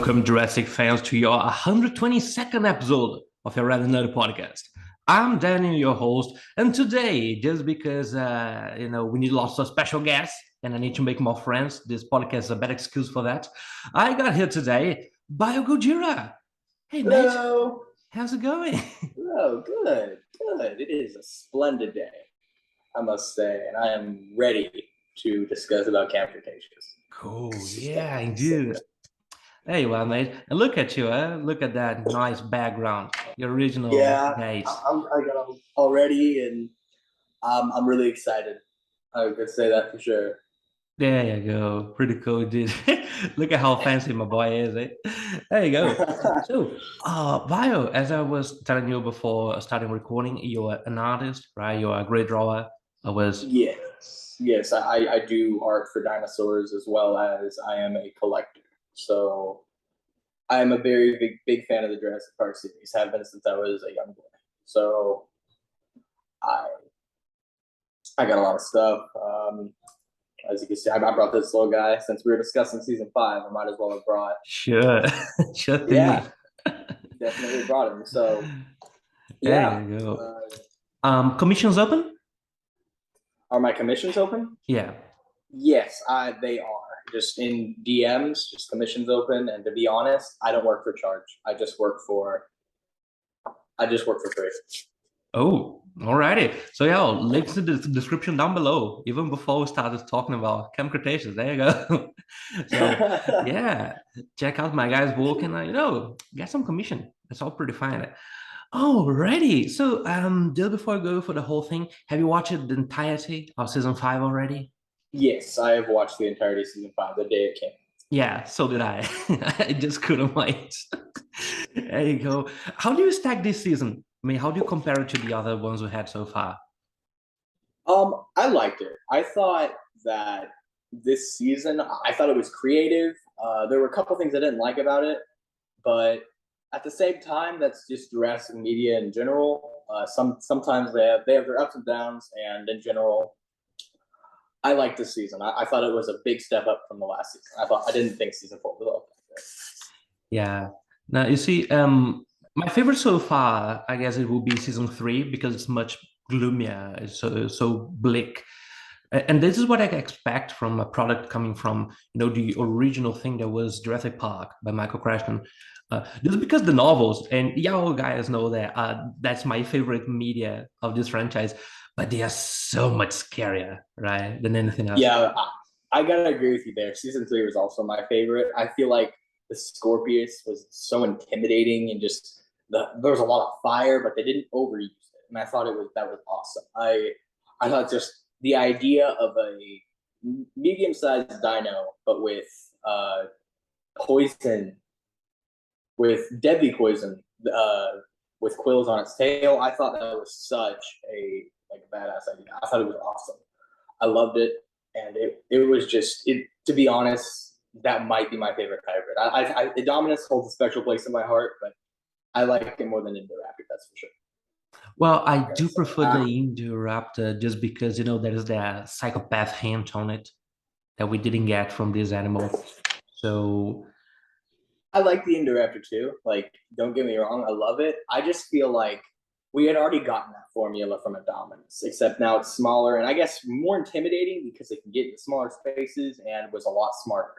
Welcome, Jurassic fans, to your 122nd episode of your Rather Nerd podcast. I'm Daniel, your host, and today, just because we need lots of special guests and I need to make more friends, this podcast is a better excuse for that. I got here today Biogojira. Hey, mate, Hello. how's it going? Oh, good, good. It is a splendid day, I must say, and I am ready to discuss about Camp Cretaceous. Cool, yeah, indeed. Hey, well, mate, and look at you, Look at that nice background, your original Yeah, days. I got them already, and I'm really excited. I could say that for sure. There you go. Pretty cool, dude. Look at how fancy my boy is, eh? There you go. So, Bio, as I was telling you before starting recording, you're an artist, right? You're a great drawer. I was, Yes. I do art for dinosaurs as well as I am a collector. So I am a very big fan of the Jurassic Park series. Have been since I was a young boy. So I I got a lot of stuff. As you can see, I brought this little guy since we were discussing season 5. I might as well have brought. sure, sure thing. Yeah, definitely brought him. So There yeah, you go. uh, Commissions open? are my commissions open? Yeah. Yes, they are. Just in DMs, just commissions open. And to be honest, I don't work for charge. I just work for free. Oh, alrighty. So yeah, links in the description down below, even before we started talking about Camp Cretaceous. There you go. So yeah, check out my guys' work and get some commission. That's all pretty fine. Alrighty. So just before I go for the whole thing, have you watched the entirety of season 5 already? Yes, I have watched the entirety of season 5 the day it came. Yeah, so did I. I just couldn't wait. There you go. How do you stack this season? I mean, how do you compare it to the other ones we had so far? I liked it. I thought that this season, I thought it was creative. There were a couple things I didn't like about it, but at the same time, that's just Jurassic media in general. Sometimes they have their ups and downs, and in general, I liked this season. I thought it was a big step up from the last season. I didn't think season 4 was all that Yeah. Now you see, my favorite so far, I guess it will be season 3 because it's much gloomier. It's so bleak. And this is what I expect from a product coming from, the original thing that was Jurassic Park by Michael Crichton. Just because the novels, and y'all guys know that that's my favorite media of this franchise, but they are so much scarier, right, than anything else. Yeah, I gotta agree with you there. Season 3 was also my favorite. I feel like the Scorpius was so intimidating and just there was a lot of fire, but they didn't overuse it, and I thought that was awesome. I thought just the idea of a medium-sized dino, but poison, with deadly poison, with quills on its tail. I thought that was such a badass idea. I thought it was awesome. I loved it, and it was just it. To be honest, that might be my favorite hybrid. Indominus holds a special place in my heart, but I like it more than Indoraptor. That's for sure. Well, I Okay, do so prefer the Indoraptor just because there is that psychopath hint on it that we didn't get from this animal. So I like the Indoraptor too. Like, don't get me wrong, I love it. I just feel like we had already gotten that formula from Indominus, except now it's smaller and I guess more intimidating because it can get into smaller spaces and was a lot smarter.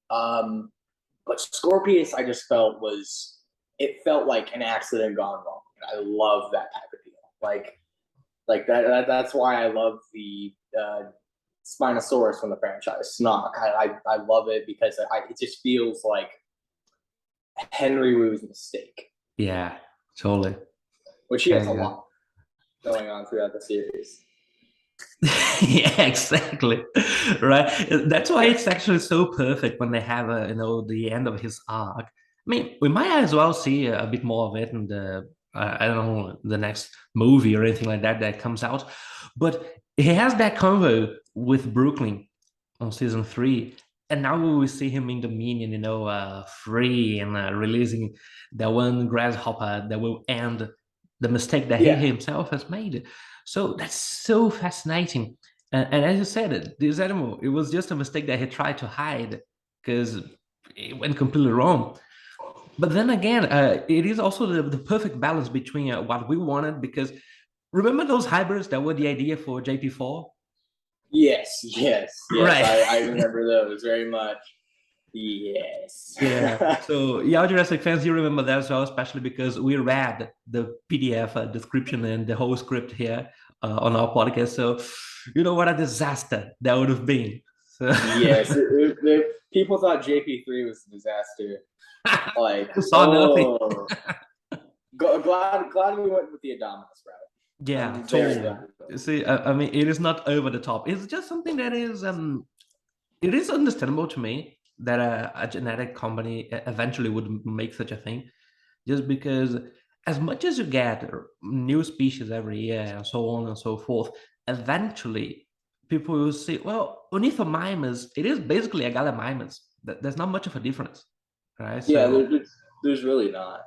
Um, but Scorpius, I just felt it felt like an accident gone wrong. I love that type of deal. Like that's why I love the Spinosaurus from the franchise, Snock. I love it because it just feels like Henry Wu's mistake, yeah, totally. which he There has a you go. lot going on throughout the series. Yeah, exactly. Right. That's why it's actually so perfect when they have the end of his arc. I mean, we might as well see a bit more of it in the I don't know, the next movie or anything like that that comes out. But he has that convo with Brooklyn on season 3, and now we will see him in Dominion, free and releasing that one grasshopper that will end the mistake that he Yeah, himself has made. So that's so fascinating. And as you said, this animal, it was just a mistake that he tried to hide because it went completely wrong. But then again, it is also the perfect balance between what we wanted because remember those hybrids that were the idea for JP4? Yes, yes, yes. Right. I remember those very much. Yes. Yeah. So yeah, Jurassic fans, you remember that as well, especially because we read the PDF description and the whole script here on our podcast. So you know what a disaster that would have been. So Yes, people thought JP3 was a disaster. Like, you saw nothing. oh, glad we went with the Adominus route. Yeah, I'm very glad. totally. See, I mean, it is not over the top. It's just something that is it is understandable to me that a genetic company eventually would make such a thing, just because as much as you get new species every year and so on and so forth, eventually people will say, well, Ornithomimus, it is basically a Gallimimus. There's not much of a difference, right? Yeah, So, there's really not.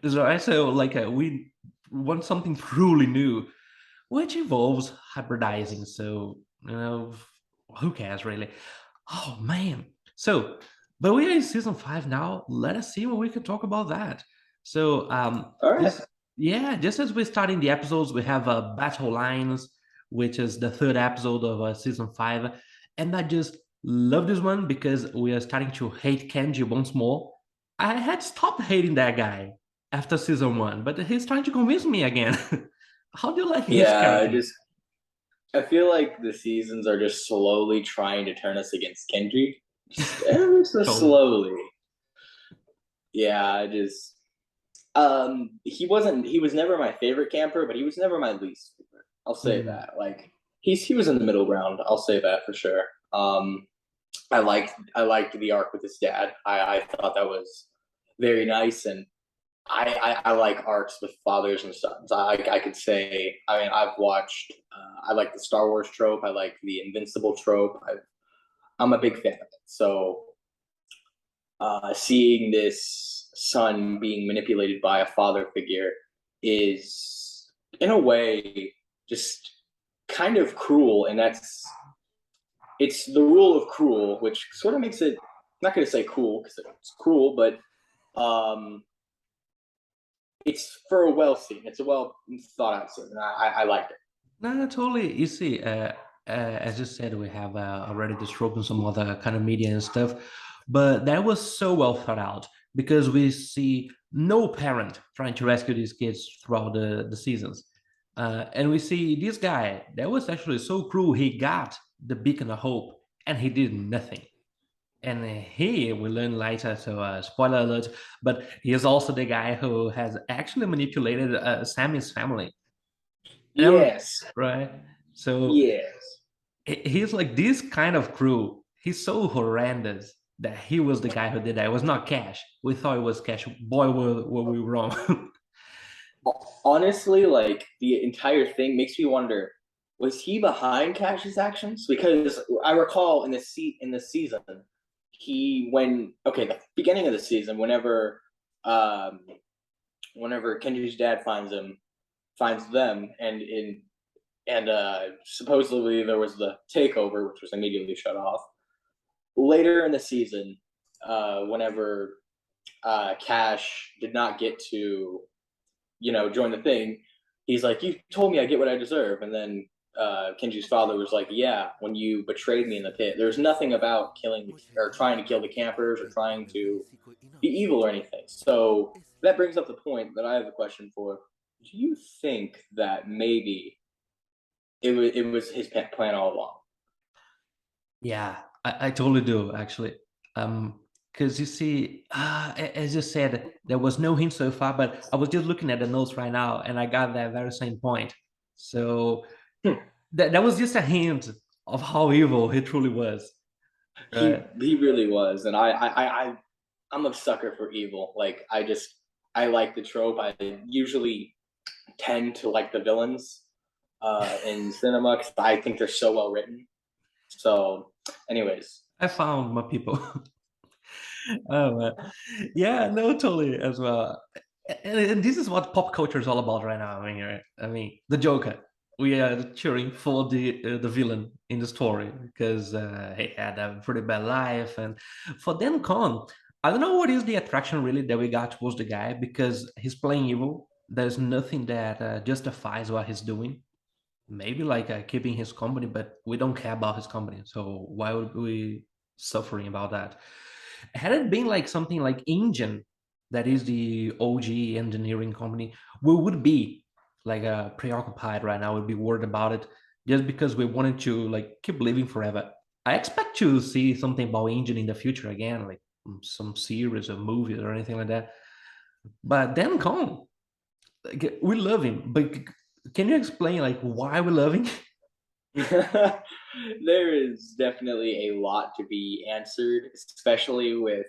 like we want something truly new, which involves hybridizing. So, you know, who cares really? Oh man. So, but we are in season 5 now. Let us see what we can talk about that. So, All right. just yeah, just as we're starting the episodes, we have Battle Lines, which is the third episode of season 5, and I just love this one because we are starting to hate Kenji once more. I had stopped hating that guy after season 1, but he's trying to convince me again. How do you like his Yeah, character? I feel like the seasons are just slowly trying to turn us against Kendry, just ever so Totally. slowly. Yeah, I just he was never my favorite camper, but he was never my least favorite. I'll say Mm. that. Like he was in the middle ground. I'll say that for sure. I liked the arc with his dad. I thought that was very nice, and I like arcs with fathers and sons. I could say, I mean, I've watched. I like the Star Wars trope. I like the Invincible trope. I'm a big fan of it. So seeing this son being manipulated by a father figure is, in a way, just kind of cruel, and it's the rule of cruel, which sort of makes it. I'm not going to say cool because it's cruel, but um, it's for a well scene. It's a well thought out scene, and I liked it. No, totally. You see, as you said, we have already this trope in some other kind of media and stuff, but that was so well thought out because we see no parent trying to rescue these kids throughout the seasons. And we see this guy that was actually so cruel. He got the beacon of hope and he did nothing. And he, we learn later, so spoiler alert, but he is also the guy who has actually manipulated Sammy's family. Yes, Right. So yes. he's like this kind of crew. He's so horrendous that he was the guy who did that. It was not Cash. We thought it was Cash. Boy, were we wrong. Honestly, like the entire thing makes me wonder: was he behind Cash's actions? Because I recall in the season, he when okay the beginning of the season, um, whenever Kenji's dad finds them, and supposedly there was the takeover, which was immediately shut off. Later in the season, whenever Cash did not get to join the thing, he's like, "You told me I get what I deserve," and then Kenji's father was like, "Yeah, when you betrayed me in the pit, there's nothing about killing or trying to kill the campers or trying to be evil or anything." So that brings up the point that I have a question for. Do you think that maybe it was his plan all along? Yeah, I totally do actually. Because you see, as you said, there was no hint so far, but I was just looking at the notes right now, and I got that very same point. So Hmm. that was just a hint of how evil he truly was. Right? He really was, and I'm a sucker for evil. Like I like the trope. I usually tend to like the villains in cinema because I think they're so well written. So, anyways, I found my people. Oh man. Yeah, no, totally as well. And this is what pop culture is all about right now. I mean, right? I mean, the Joker. We are cheering for the villain in the story because he had a pretty bad life, and for Dan Con, I don't know what is the attraction really that we got towards the guy because he's playing evil. There's nothing that justifies what he's doing. Maybe like keeping his company, but we don't care about his company. So why would we suffering about that? Had it been like something like Engine, that is the OG engineering company, we would be like preoccupied right now. We'd be worried about it just because we wanted to like keep living forever. I expect to see something about Engine in the future again, like some series or movies or anything like that. But then Kong, like, we love him, but can you explain like why we love him? There is definitely a lot to be answered, especially with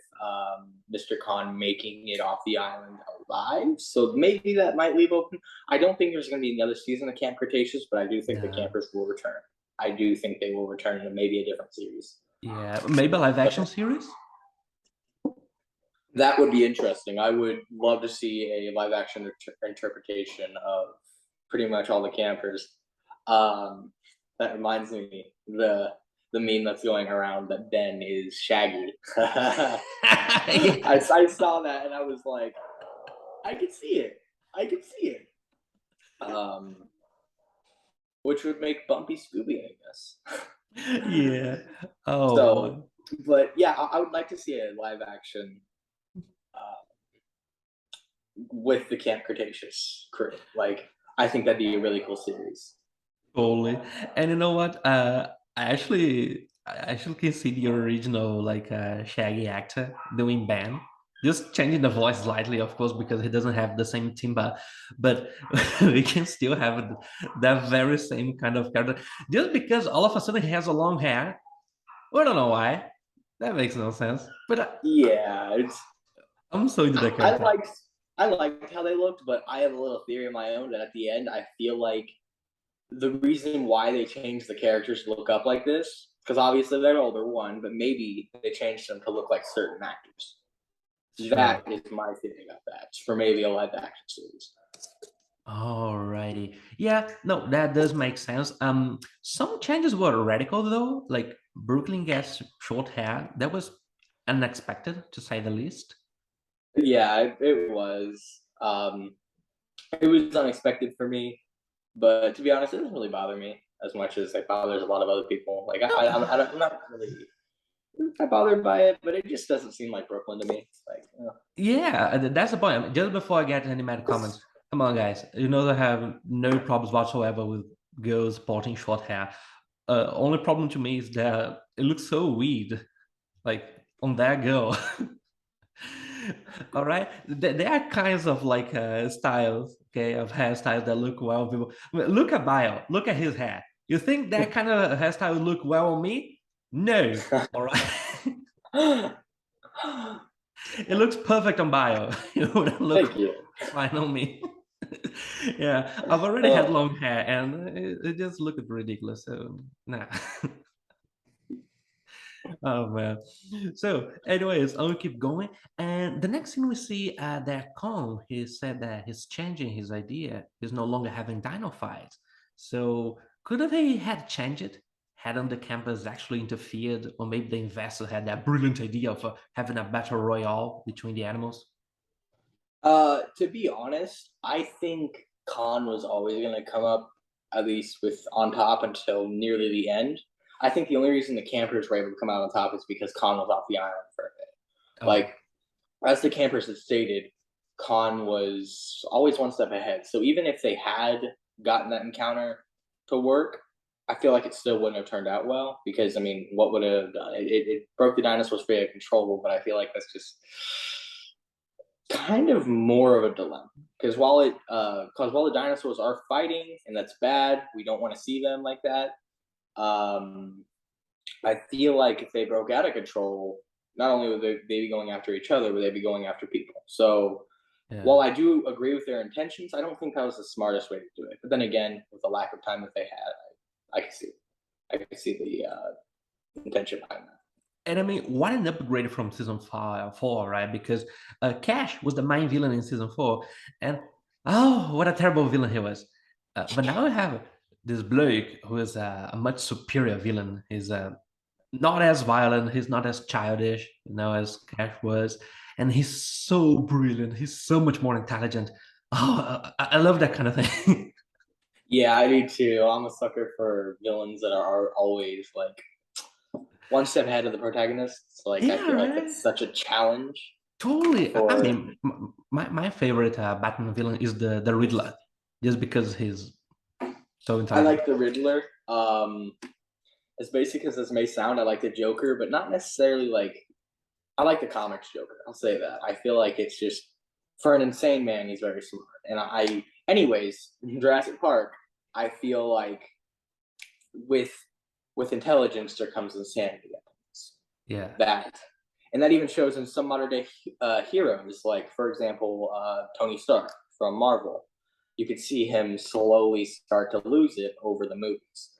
Mr. Khan making it off the island alive. So maybe that might leave open. I don't think there's going to be another season of Camp Cretaceous, but I do think the No. campers will return. I do think they will return in maybe a different series. Yeah, maybe a live action series. That would be interesting. I would love to see a live action interpretation of pretty much all the campers. Um, that reminds me the meme that's going around that Ben is Shaggy. I saw that and I was like, I could see it. I could see it. Um, which would make Bumpy Scooby, I guess. Yeah. Oh So, boy. but yeah, I would like to see a live action uh, with the Camp Cretaceous crew. Like, I think that'd be a really cool series. Totally. And you know what? I actually can see the original like Shaggy actor doing Ben. Just changing the voice slightly, of course, because he doesn't have the same timbre, but we can still have that very same kind of character. Just because all of a sudden he has a long hair. We don't know why. That makes no sense. But Yeah, it's I'm so into that I character. liked I liked how they looked, but I have a little theory of my own that at the end I feel like the reason why they changed the characters to look up like this, because obviously they're older, one, but maybe they changed them to look like certain actors. Sure. That is my theory about that for maybe a live action series. Alrighty. Yeah, no, that does make sense. Some changes were radical though, like Brooklyn gets short hair. That was unexpected to say the least. Yeah, it was. It was unexpected for me, but to be honest, it doesn't really bother me as much as it bothers a lot of other people. Like I'm not really bothered by it, but it just doesn't seem like Brooklyn to me. It's like, Yeah, that's the point. I mean, just before I get any mad comments, come on, guys. You know they have no problems whatsoever with girls sporting short hair. Only problem to me is that it looks so weird, like on that girl. All right, there are kinds of like styles, okay, of hairstyles that look well on people. I mean, look at Bio, look at his hair. You think that kind of hairstyle would look well on me? No. All right, it looks perfect on Bio. It wouldn't thank look you. fine on me. Yeah, I've already had Uh, long hair, and it just looked ridiculous. So nah. Oh man. So, anyways, I'll keep going. And the next thing we see that Kong, he said that he's changing his idea. He's no longer having dino fights. So, could have he had changed it? Hadn't the campus actually interfered, or maybe the investor had that brilliant idea of having a battle royale between the animals? to be honest, I think Khan was always going to come up at least with on top until nearly the end. I think the only reason the campers were able to come out on top is because Khan was off the island for a bit. Oh, Like as the campers had stated, Khan was always one step ahead. So even if they had gotten that encounter to work, I feel like it still wouldn't have turned out well because I mean, what would have done? It broke the dinosaurs free of control, but I feel like that's just kind of more of a dilemma because while the dinosaurs are fighting and that's bad, we don't want to see them like that. Um, I feel like if they broke out of control, not only would they be going after each other, but they'd be going after people. So yeah. while I do agree with their intentions, I don't think that was the smartest way to do it. But then again, with the lack of time that they had, I can see the intention behind that. And I mean, what an upgrade from season five, four, right? Because Cash was the main villain in season four, and oh, what a terrible villain he was. But now we have this bloke who is a much superior villain. He's not as violent. He's not as childish, as Cash was, and he's so brilliant. He's so much more intelligent. Oh, I love that kind of thing. Yeah, I do too. I'm a sucker for villains that are always like one step ahead of the protagonists. Like I Yeah, feel like right. that's such a challenge Totally. I for. mean, my favorite Batman villain is the Riddler, just because he's so I intelligent. like the Riddler. As basic as this may sound, I like the Joker, but not necessarily like I like the comics Joker. I'll say that. I feel like it's just for an insane man, he's very smart. And anyways, in Jurassic Park, I feel like with with intelligence there comes insanity. Yeah. That, and that even shows in some modern day heroes, like for example, Tony Stark from Marvel. You could see him slowly start to lose it over the movies,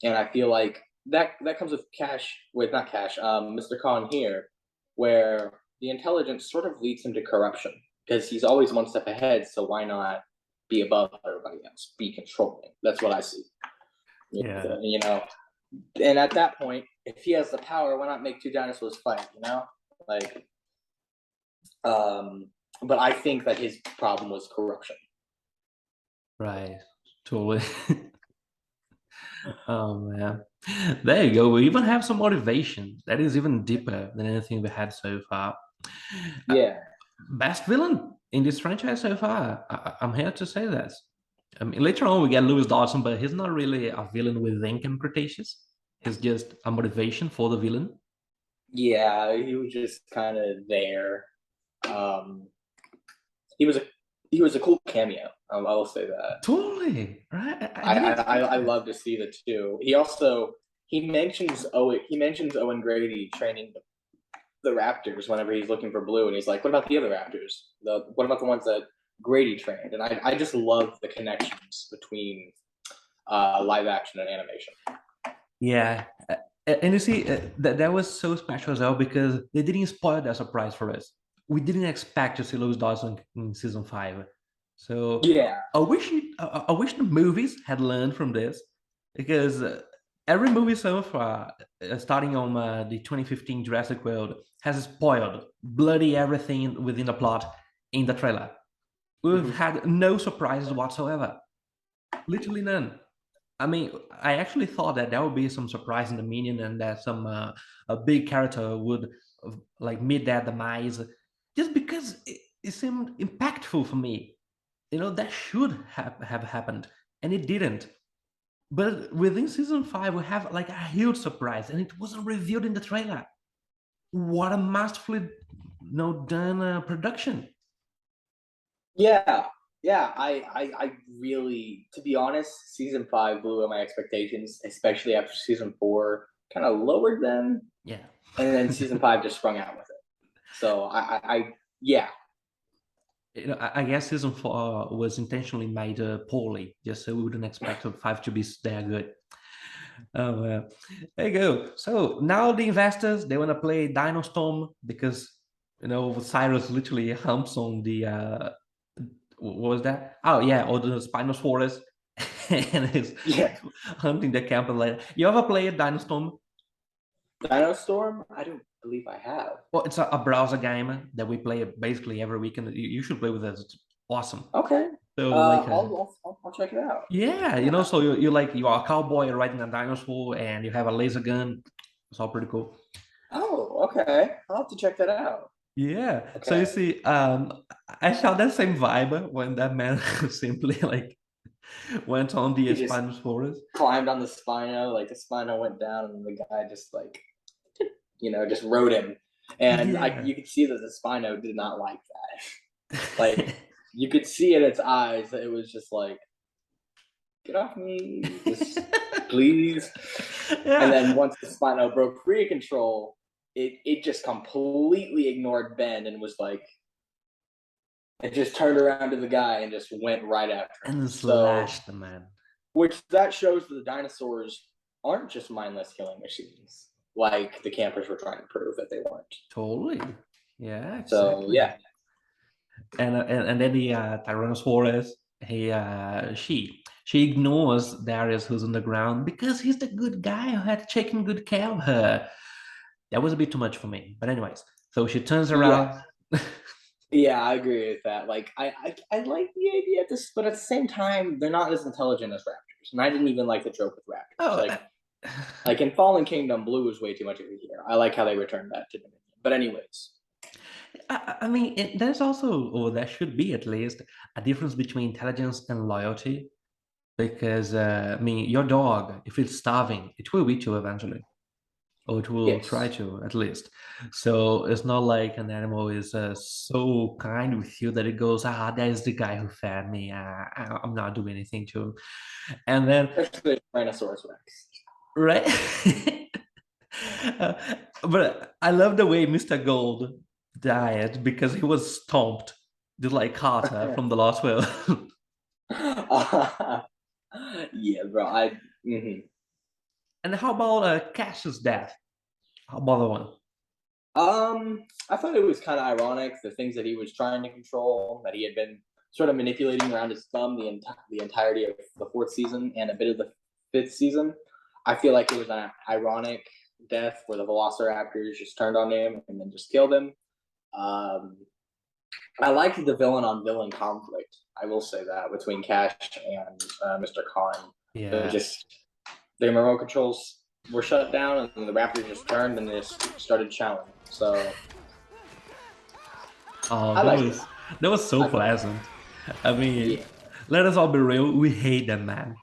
and I feel like that comes with Cash, with not Cash, Mr. Khan here, where the intelligence sort of leads him to corruption because he's always one step ahead. So why not be above everybody else? Be controlling. That's what I see. Yeah. You know, and at that point, if he has the power, why not make two dinosaurs fight? Like, um, but I think that his problem was corruption. Right. Totally. Oh man. There you go. We even have some motivation. That is even deeper than anything we had so far. Uh, Yeah, Best villain in this franchise so far. I'm here to say that. I mean, later on we get Lewis Dawson, but he's not really a villain with ink and Cretaceous. He's just a motivation for the villain. yeah, he was just kind of there. Um, he was a he was a cool cameo. I will say that. Totally. Right? I I didn't I, I expect I that. love to see the two. He mentions Owen Grady training the Raptors whenever he's looking for Blue, and he's like, "What about the other Raptors? What about the ones that Grady trained?" And I just love the connections between live action and animation. Yeah. And you see, that was so special as well because they didn't spoil that surprise for us. We didn't expect to see Lewis Dawson in season five. So Yeah. I wish the movies had learned from this because every movie so far, starting on the 2015 Jurassic World, has spoiled bloody everything within the plot in the trailer. We've Mm-hmm. had no surprises whatsoever, literally none. I mean, I actually thought that there would be some surprise in the minion and that some a big character would like meet their demise, just because it seemed impactful for me. That should have happened, and it didn't. But within season five, we have like a huge surprise, and it wasn't revealed in the trailer. What a masterfully, done production. Yeah, yeah. I really, to be honest, season five blew up my expectations, especially after season four kind of lowered them, Yeah. and then season five just sprung out with it. So yeah, I guess season four was intentionally made poorly, just so we wouldn't expect five to be that good. Oh, well. There you go. So now the investors they want to play Dino Storm because Cyrus literally humps on the what was that? Oh yeah, or the Spinosaurus, and is yeah. hunting the camp. Later, you ever play a Dino Storm? Dino Storm, I don't believe I have. Well, it's a browser game that we play basically every weekend. You should play with us. It's awesome. Okay, So like I'll check it out. yeah, Yeah. so you are a cowboy riding a dinosaur and you have a laser gun. It's all pretty cool. Oh, okay. I'll have to check that out. Yeah. So you Okay. see, I felt that same vibe when that man simply like went on the He just Spinosaurus. climbed on the Spino, like the Spino went down, and the guy just like just rode him. And Yeah. you could see that the Spino did not like that. Like you could see in its eyes that it was just like, get off me, just please. And then Yeah. once the Spino broke free of control, it just completely ignored Ben and was like, it just turned around to the guy and just went right after him. And So, slashed the man. which that shows that the dinosaurs aren't just mindless killing machines, like the campers were trying to prove that they weren't. Totally. Yeah, So, exactly. yeah. And then the Tyrannosaurus, she She ignores Darius, who's on the ground, because he's the good guy who had taken good care of her. That was a bit too much for me. But anyways, so she turns Yeah, around. yeah, I agree with that. Like, I like the idea of this, but at the same time, they're not as intelligent as raptors. And I didn't even like the joke with raptors. Oh, Like in Fallen Kingdom, blue was way too much of a hero. I like how they returned that to Dominion. But anyways, I mean, there's also, or there should be at least, a difference between intelligence and loyalty. Because, I mean, your dog, if it's starving, it will eat you eventually, or it will try yes, to at least. So it's not like an animal is so kind with you that it goes, ah, there's the guy who fed me. I'm not doing anything to him. And then, especially Tyrannosaurus Rex. right? Uh, but I love the way Mr. Gold died because he was stomped, just like Carter from the Lost World. Yeah, bro. And how about Cash's death? How about the one? I thought it was kind of ironic the things that he was trying to control, that he had been sort of manipulating around his thumb the entirety of the fourth season and a bit of the fifth season. I feel like it was an ironic death where the Velociraptors just turned on him and then just killed him. Um, I liked the villain on villain conflict. I will say that between Cash and Mr. Khan, but Yeah. just the remote controls were shut down, and the Raptors just turned and just started chowing. So Oh, I liked it. that was so I thought, pleasant. I mean, yeah, let us all be real. We hate that man.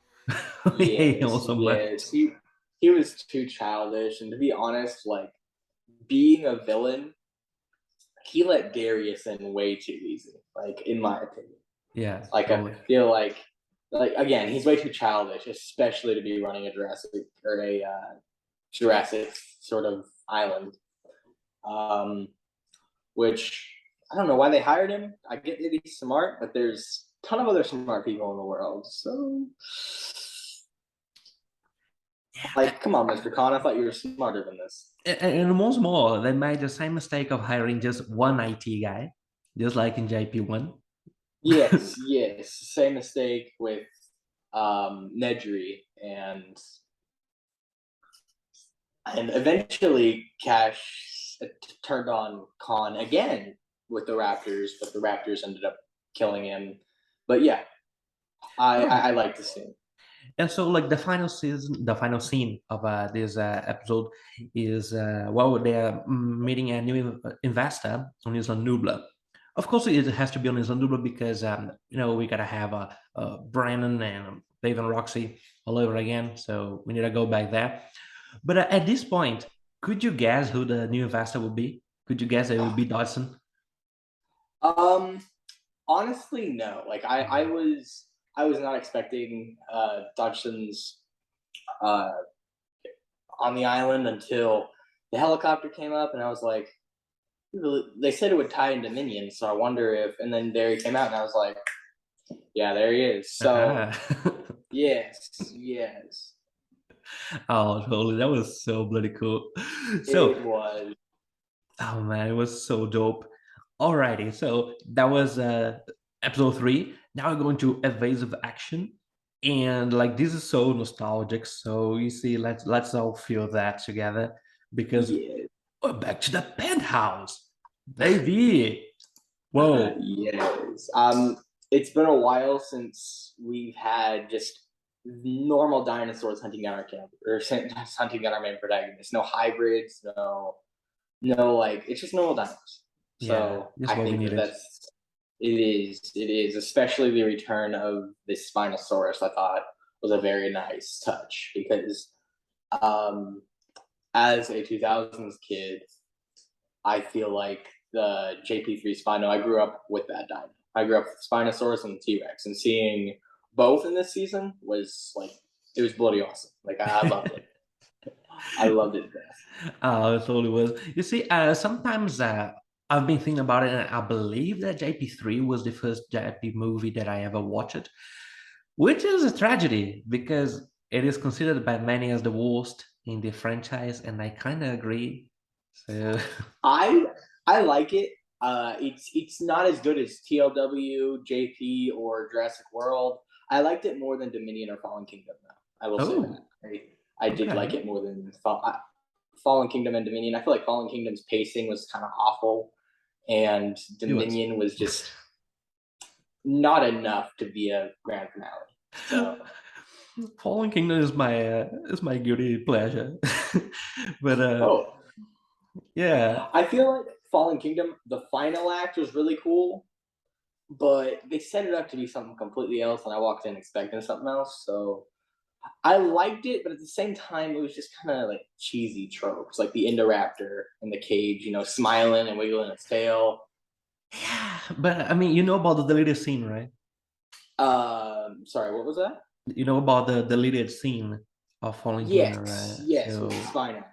We hate him yes, so much. yes. He was too childish, and to be honest, like being a villain, he let Darius in way too easy. Like in my opinion, Yeah, like I totally. feel like again, he's way too childish, especially to be running a Jurassic or a Jurassic sort of island. Um, which I don't know why they hired him. I get that he's smart, but there's a ton of other smart people in the world. So, Yeah. like, come on, Mr. Khan, I thought you were smarter than this. And once more, they made the same mistake of hiring just one IT guy, just like in JP1. Yes, yes, same mistake with Nedry and eventually Cash turned on Khan again with the Raptors, but the Raptors ended up killing him. But yeah, I Oh, like the scene. and so like the final scene of this episode is well, they're meeting a new investor on Isla Nubla. Of course, it has to be on Isla Nubla because we gotta have Brandon and Dave and Roxy all over again. So we need to go back there. But at this point, could you guess who the new investor would be? Could you guess it would be Dodson? Um, Honestly, no. Like I was not expecting Dodgson's uh on the island until the helicopter came up, and I was like, they said it would tie into Minion, so I wonder if. And then there he came out, and I was like, yeah, there he is. So Ah. yes, yes, Oh, totally. That was so bloody cool. So, it was. oh man, it was so dope. Alrighty, so that was episode three. Now we're going to evasive action. And like this is so nostalgic. So you see, let's all feel that together because Yeah, we're back to the penthouse. Baby. Whoa. yes. It's been a while since we've had just normal dinosaurs hunting down our camp or hunting down our main protagonist. No hybrids, no, like it's just normal dinos. Yeah, So just I what we think that needed. that's it is, especially the return of this Spinosaurus. I thought was a very nice touch because um, as a 2000s kid, I feel like the JP3 Spino. I grew up with that dino. I grew up with Spinosaurus and the T Rex, and seeing both in this season was like it was bloody awesome. Like I loved it. I loved it to death. Oh, it totally was. You see, sometimes I've been thinking about it, and I believe that JP3 was the first JP movie that I ever watched, which is a tragedy because it is considered by many as the worst in the franchise, and I kind of agree. So, I I like it. It's not as good as TLW, JP, or Jurassic World. I liked it more than Dominion or Fallen Kingdom, though. I will say Oh, that. I did like okay. it more than Fallen Kingdom and Dominion. I feel like Fallen Kingdom's pacing was kind of awful, and It was. Dominion was just not enough to be a grand finale. So, Fallen Kingdom is my guilty pleasure. But oh, yeah. I feel like Fallen Kingdom, the final act was really cool, but they set it up to be something completely else, and I walked in expecting something else. So I liked it, but at the same time, it was just kind of like cheesy tropes, like the Indoraptor in the cage, smiling and wiggling its tail. Yeah, but I mean, you know about the deleted scene, right? Sorry, what was that? You know about the deleted scene of Fallen Kingdom, right? Yes, yes, with So Spino.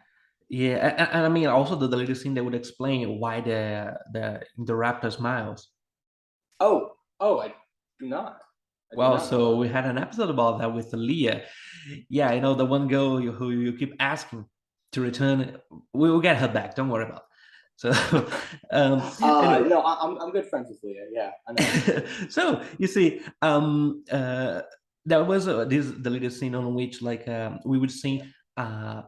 yeah, and I mean also the deleted scene that would explain why the raptor smiles. Oh, I do not. I do Well, not know so about we had an episode about that with Leah. Yeah, you know the one girl who you keep asking to return. We will get her back. Don't worry about it. So anyway, No, I'm good friends with Leah. Yeah, I know. so you see, there was this deleted scene on which we would see uh,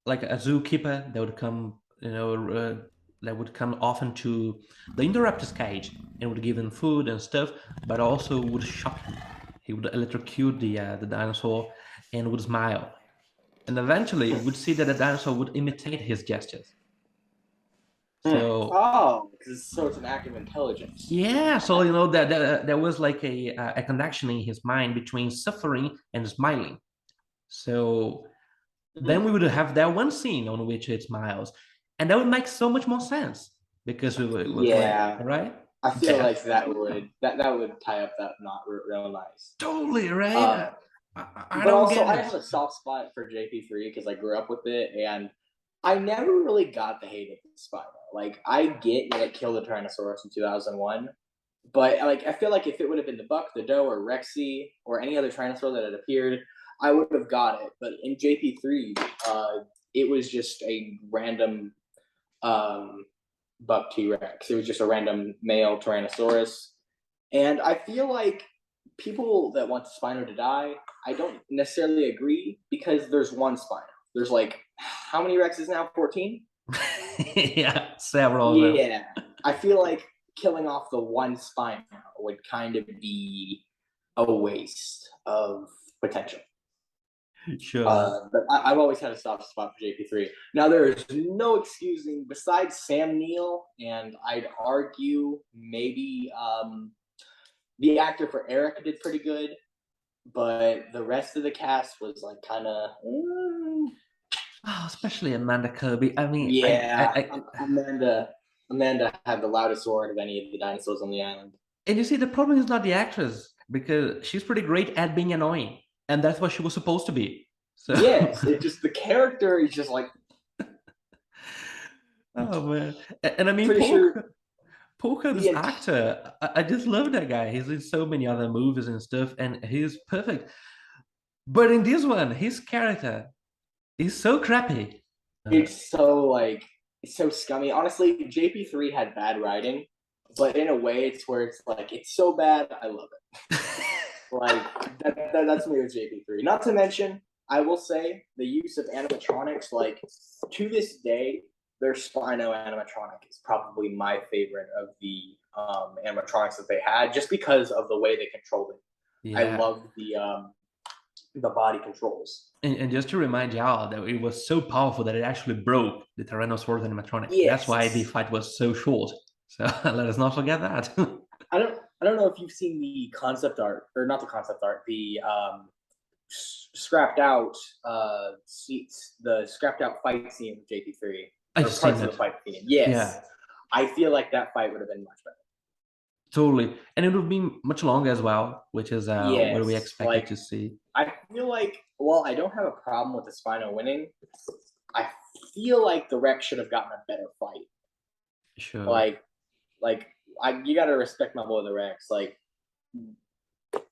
like a zookeeper that would come, that would come often to the Indoraptor's cage and would give him food and stuff, but also would shock him. He would electrocute the dinosaur and would smile. And eventually, we'd see that the dinosaur would imitate his gestures. So Oh, because so it's an act of intelligence. yeah, so that there was like a connection in his mind between suffering and smiling. So then we would have that one scene on which it smiles, and that would make so much more sense because we would like, Yeah, right? I feel like Death, that would tie up that knot real nice. totally right. Uh, I but don't also get I it. have a soft spot for JP3 because I grew up with it, and I never really got the hate of the Spino. Like I get that it killed the Tyrannosaurus in 2001, but like I feel like if it would have been the Buck, the Doe, or Rexy, or any other Tyrannosaur that had appeared, I would have got it. But in JP3, it was just a random um, Buck T Rex. It was just a random male Tyrannosaurus, and I feel like people that want Spino to die, I don't necessarily agree because there's one Spino. There's like how many Rexes now? 14? Yeah, several of them. Yeah. I feel like killing off the one Spino would kind of be a waste of potential. Sure. But I've always had a soft spot for JP3. Now there is no excusing besides Sam Neill, and I'd argue maybe the actor for Eric did pretty good, but the rest of the cast was like kind of Oh, especially Amanda Kirby. I mean, yeah. Amanda had the loudest roar of any of the dinosaurs on the island. and you see, the problem is not the actress because she's pretty great at being annoying, and that's what she was supposed to be. So, Yes, it just the character is just like oh man, and I mean, pretty sure Paul Rudd's the actor, I just love that guy. He's in so many other movies and stuff, and he's perfect. But in this one, his character is so crappy. Uh, it's so like it's so scummy. Honestly, JP3 had bad writing, but in a way, it's where it's like it's so bad I love it. Like that's me with JP3. Not to mention, I will say the use of animatronics. Like to this day, their Spino animatronic is probably my favorite of the animatronics that they had, just because of the way they controlled it. I yeah, love the body controls. and just to remind y'all that it was so powerful that it actually broke the Tyrannosaurus animatronic. That's why the Yes, fight was so short. So let us not forget that. I don't know if you've seen the concept art or not the concept art, the scrapped out seats, the scrapped out fight scene with JP3 I've or seen parts of it. the fight scene. Yes, Yeah, I feel like that fight would have been much better. totally. And it would be much longer as well, which is what we Yes, expected like to see. I feel like well, I don't have a problem with the Spino winning. I feel like the Rex should have gotten a better fight. Sure. Like like you got to respect my boy the Rex. Like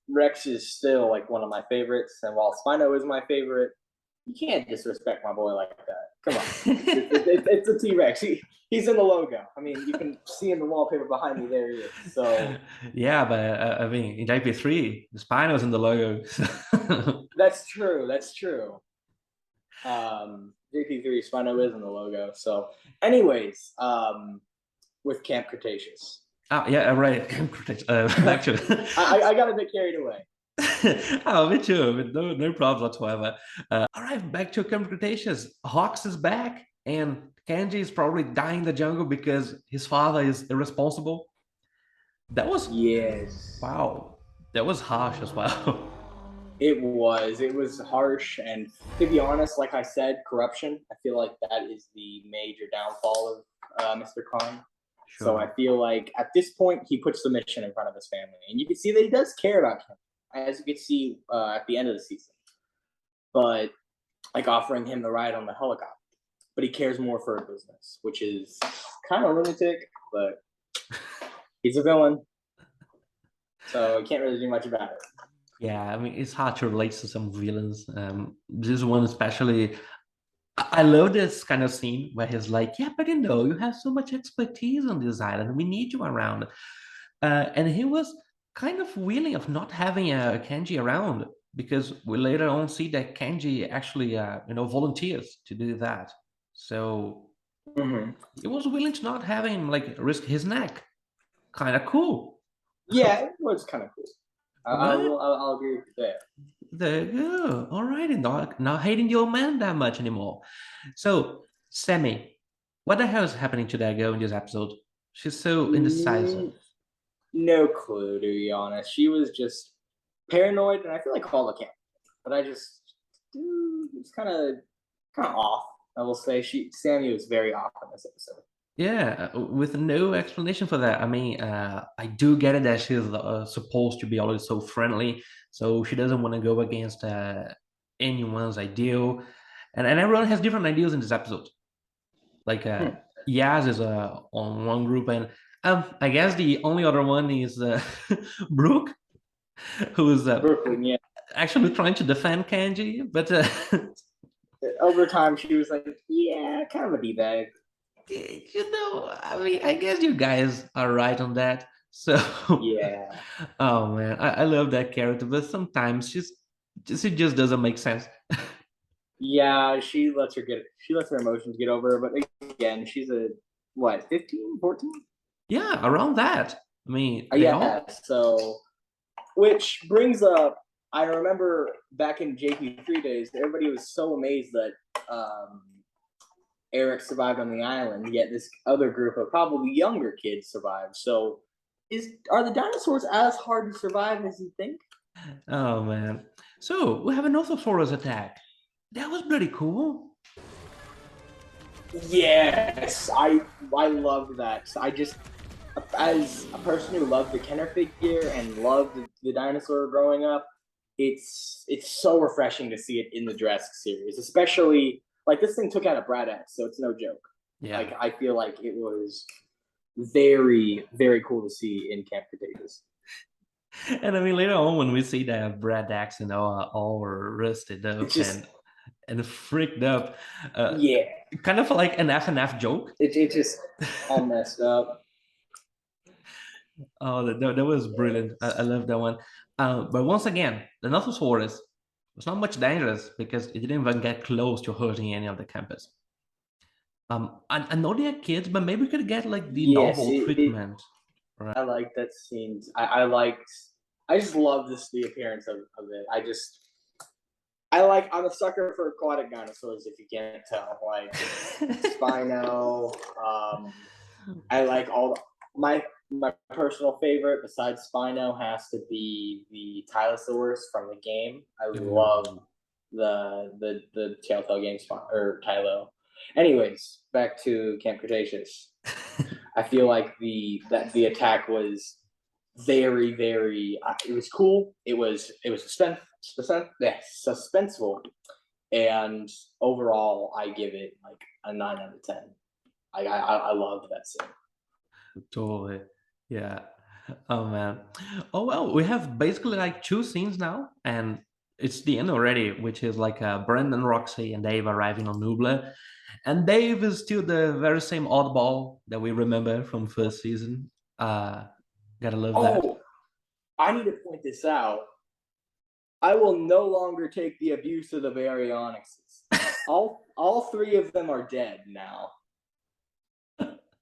Rex is still like one of my favorites, and while Spino is my favorite, you can't disrespect my boy like that. Come on, it's a T Rex. He's in the logo. I mean, you can see in the wallpaper behind me. There he is. So Yeah, but I mean, in JP3, the Spino's in the logo. that's true. That's true. JP3 Spino is in the logo. So, anyways, with Camp Cretaceous. Yeah, right. Back to I got a bit carried away. Oh, me too. No problem whatsoever. All right, back to Camp Cretaceous. Hawks is back, and Kenji is probably dying in the jungle because his father is irresponsible. That was Yes. wow. That was harsh as well. It was harsh, and to be honest, like I said, corruption. I feel like that is the major downfall of Mr. Khan. So Sure. I feel like at this point he puts the mission in front of his family, and you can see that he does care about him, as you can see at the end of the season. But like offering him the ride on the helicopter, but he cares more for a business, which is kind of lunatic, but he's a villain, so I can't really do much about it. Yeah, I mean it's hard to relate to some villains. This one especially. I love this kind of scene where he's like, "Yeah, but you have so much expertise on this island. We need you around." And he was kind of willing of not having Kenji around because we later on see that Kenji actually, volunteers to do that. So Mm-hmm. he was willing to not have him like risk his neck. Kind of cool, Yeah, it was kind of cool. I right? will. I'll agree with you there. There you go. All right, and not hating the old man that much anymore. So, Sammy, what the hell is happening to that girl in this episode? She's so indecisive. Mm, no clue, to be honest. She was just paranoid, and I feel like all the camp. But I just, it's kind of off. I will say Sammy was very off in this episode. Yeah, with no explanation for that. I mean, I do get it that she's supposed to be always so friendly, so she doesn't want to go against anyone's ideal, and everyone has different ideals in this episode. Like Hmm. Yaz is on one group, and I guess the only other one is Brooke, who is Brooklyn, yeah. actually trying to defend Kenji, but Over time, she was like, yeah, kind of a d bag. I mean, I guess you guys are right on that. So, Yeah, oh man, I love that character, but sometimes she just doesn't make sense. yeah. She lets her emotions get over her. But again, she's a what, 15, 14? Yeah, around that. I mean, they Yeah. all. So, which brings up, I remember back in JP3 days, everybody was so amazed that um, Eric survived on the island, yet this other group of probably younger kids survived. So, are the dinosaurs as hard to survive as you think? Oh man. So we have an Orthosaurus attack. That was pretty cool. Yes, I loved that. I just, as a person who loved the Kenner figure and loved the dinosaur growing up, it's so refreshing to see it in the Jurassic series, especially like this thing took out a Brad X, so it's no joke. Yeah. Like I feel like it was very very cool to see in Camp Cretaceous. And I mean, later on when we see that Brad Dax, all rusted It's up just and freaked up, uh, yeah, kind of like an F and F joke. it just all messed up. Oh, that was brilliant. I love that one. But once again, the Nothosaurus was not much dangerous because it didn't even get close to hurting any of the campus. I know they are kids, but maybe we could get like the Yes, novel treatment. Right? I like that scene. I liked. I just love the appearance of it. I'm a sucker for aquatic dinosaurs. If you can't tell, like Spino. I like all my personal favorite besides Spino has to be the Tylosaurus from the game. I love Ooh. the Telltale game or Tylo. Anyways, back to Camp Cretaceous. I feel like the attack was very very. It was cool. It was suspenseful, and overall, I give it like a 9 out of 10. I loved that scene. Totally. Yeah. Oh man. Oh well, we have basically like two scenes now, and it's the end already, which is like Brandon, Roxy, and Dave arriving on Nubla. And Dave is still the very same oddball that we remember from first season. Uh, gotta love that. Oh, I need to point this out. I will no longer take the abuse of the Baryonyxes. All three of them are dead now.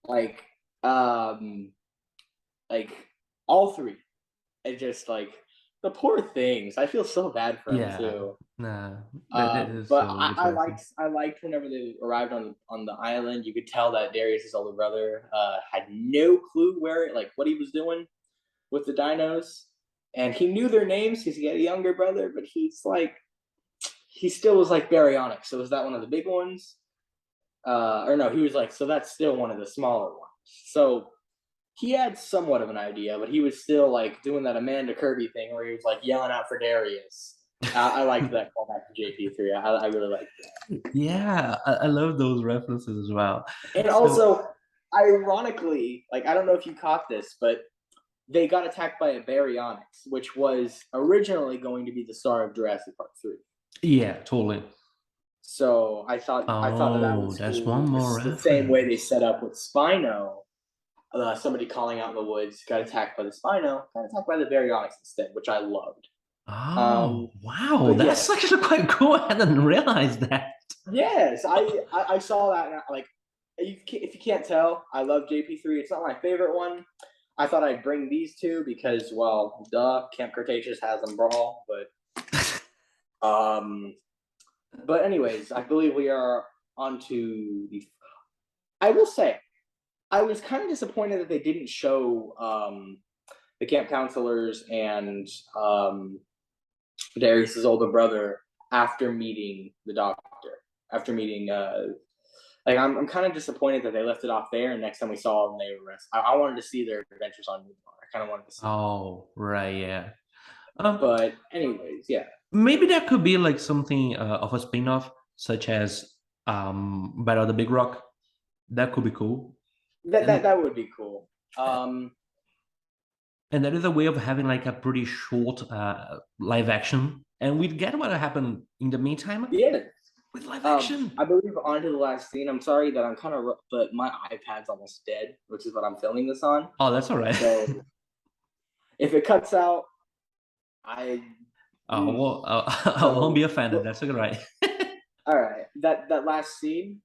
Like, um, like all three. It just like the poor things. I feel so bad for them Yeah, too. nah, that is But so I depressing. liked whenever they arrived on the island. You could tell that Darius's older brother had no clue what he was doing with the dinos, and he knew their names because he had a younger brother. But he still was like baryonic. So was that one of the big ones? Or no, he was like, so that's still one of the smaller ones. So he had somewhat of an idea, but he was still like doing that Amanda Kirby thing where he was like yelling out for Darius. I liked that callback to JP3. I really liked that. Yeah, I love those references as well. And So also, ironically, like I don't know if you caught this, but they got attacked by a Baryonyx, which was originally going to be the star of Jurassic Park 3. yeah, totally. So I thought that Oh, was that's one cool. more It's the same way they reference. set up with Spino. Somebody calling out in the woods got attacked by the Spino, got attacked by the Baryonyx instead, which I loved. Oh, Um, wow, but that's yes, actually quite cool. I didn't realize that. yes, I saw that. And like, if you can't tell, I love JP3. It's not my favorite one. I thought I'd bring these two because, well, duh, Camp Cretaceous has them brawl. Um, but anyways, I believe we are on to the. I will say, I was kind of disappointed that they didn't show the camp counselors and Darius's older brother after meeting the doctor. After meeting, I'm kind of disappointed that they left it off there. And next time we saw them, they were arrested. I wanted to see their adventures on Newbar. I kind of wanted to see that. Oh, right, yeah. Um, But anyways, yeah, maybe that could be like something of a spin-off, such as Battle of the Big Rock. That could be cool. And that would be cool. and that is a way of having like a pretty short live action. And we get what happened in the meantime Yeah. with live action. I believe on to the last scene. I'm sorry that I'm kind of, but my iPad's almost dead, which is what I'm filming this on. Oh, that's all right. So if it cuts out, I. Oh, well, I won't be So offended. That's all right. all right, that last scene.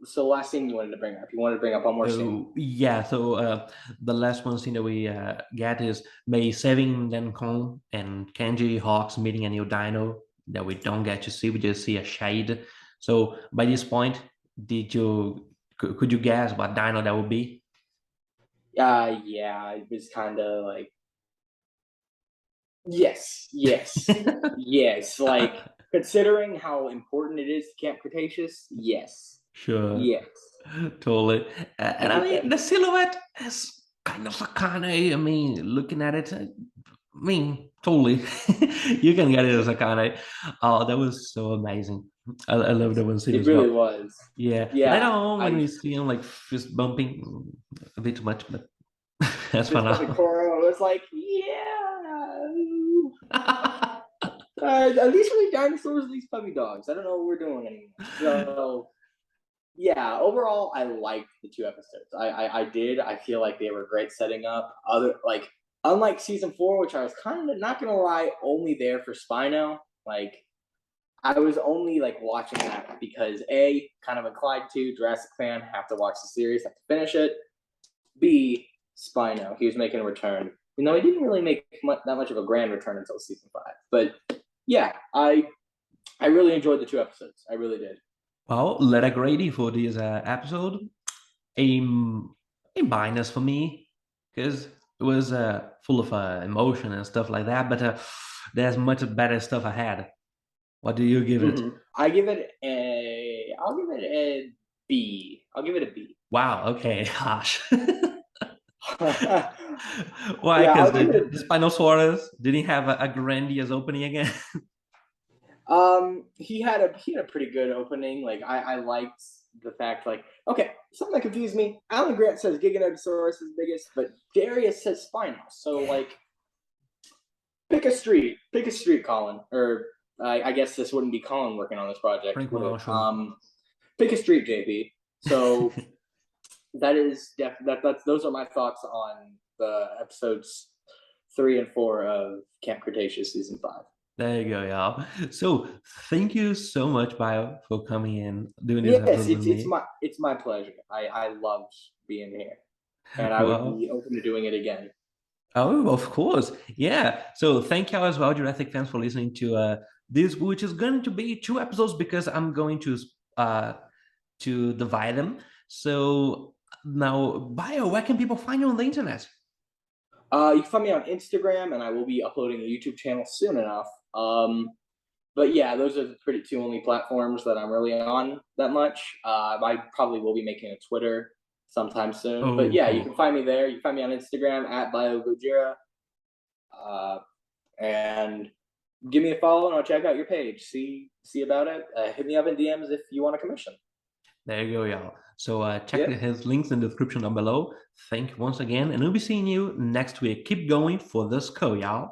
So last scene you wanted to bring up. You wanted to bring up one more scene. Oh, yeah. So the last one scene that we get is May saving Kong and Kenji Hawks meeting a new dino that we don't get to see. We just see a shade. So by this point, could you guess what dino that would be? Yeah, it was kind of like yes. Like considering how important it is to Camp Cretaceous, Sure, yes, totally. I And I get mean, that. the silhouette is kind of a Akane. I mean, looking at it, I mean, totally. You can get it as a Akane. Oh, that was so amazing. I love that one scene It as really well. was. Yeah, later Yeah, on when I we see him like fist bumping, a bit too much, but that's for just bumping now. Toro. It was like, yeah. At least we dinosaurs, these puppy dogs. I don't know what we're doing anymore. So yeah, overall, I liked the two episodes. I did. I feel like they were great setting up. Unlike season 4, which I was kind of not gonna lie, only there for Spino. Like I was only like watching that because A, kind of inclined to Jurassic fan, have to watch the series, have to finish it. B, Spino, he was making a return. You know, he didn't really make that much of a grand return until season 5. But yeah, I really enjoyed the two episodes. I really did. Well, letter grade for this episode, a a minus for me because it was full of emotion and stuff like that. But there's much better stuff ahead. What do you give it? I give it a. I'll give it a B. I'll give it a B. Wow. Okay. Harsh. Why? Yeah, Because I'll give it the a. Spinosaurus didn't have a grandiose opening again. He had a pretty good opening. Like I liked the fact like okay, something that confused me. Alan Grant says Giganotosaurus is biggest, but Darius says Spino. So Yeah. like Pick a street, Colin. Or I guess this wouldn't be Colin working on this project, Frank would it? Marshall. Pick a street, JP. So that is that's those are my thoughts on the episodes 3 and 4 of Camp Cretaceous season 5. There you go, y'all. So thank you so much, Bio, for coming in doing this Yes, episode with me. it's my pleasure. I loved being here, and I would Well, be open to doing it again. oh, of course. Yeah. So thank you as well, Jurassic fans, for listening to this, which is going to be 2 episodes because I'm going uh to divide them. So now, Bio, where can people find you on the internet? You can find me on Instagram, and I will be uploading a YouTube channel soon enough. But yeah, those are the pretty two only platforms that I'm really on that much. I probably will be making a Twitter sometime soon. But Oh, yeah, you can cool. find me there. You can find me on Instagram at Biogojira. Uh, and give me a follow and I'll check out your page. See about it. Hit me up in DMs if you want a commission. There you go, y'all. So check Yep. his links in the description down below. Thank you once again, and we'll be seeing you next week. Keep going for this co, y'all.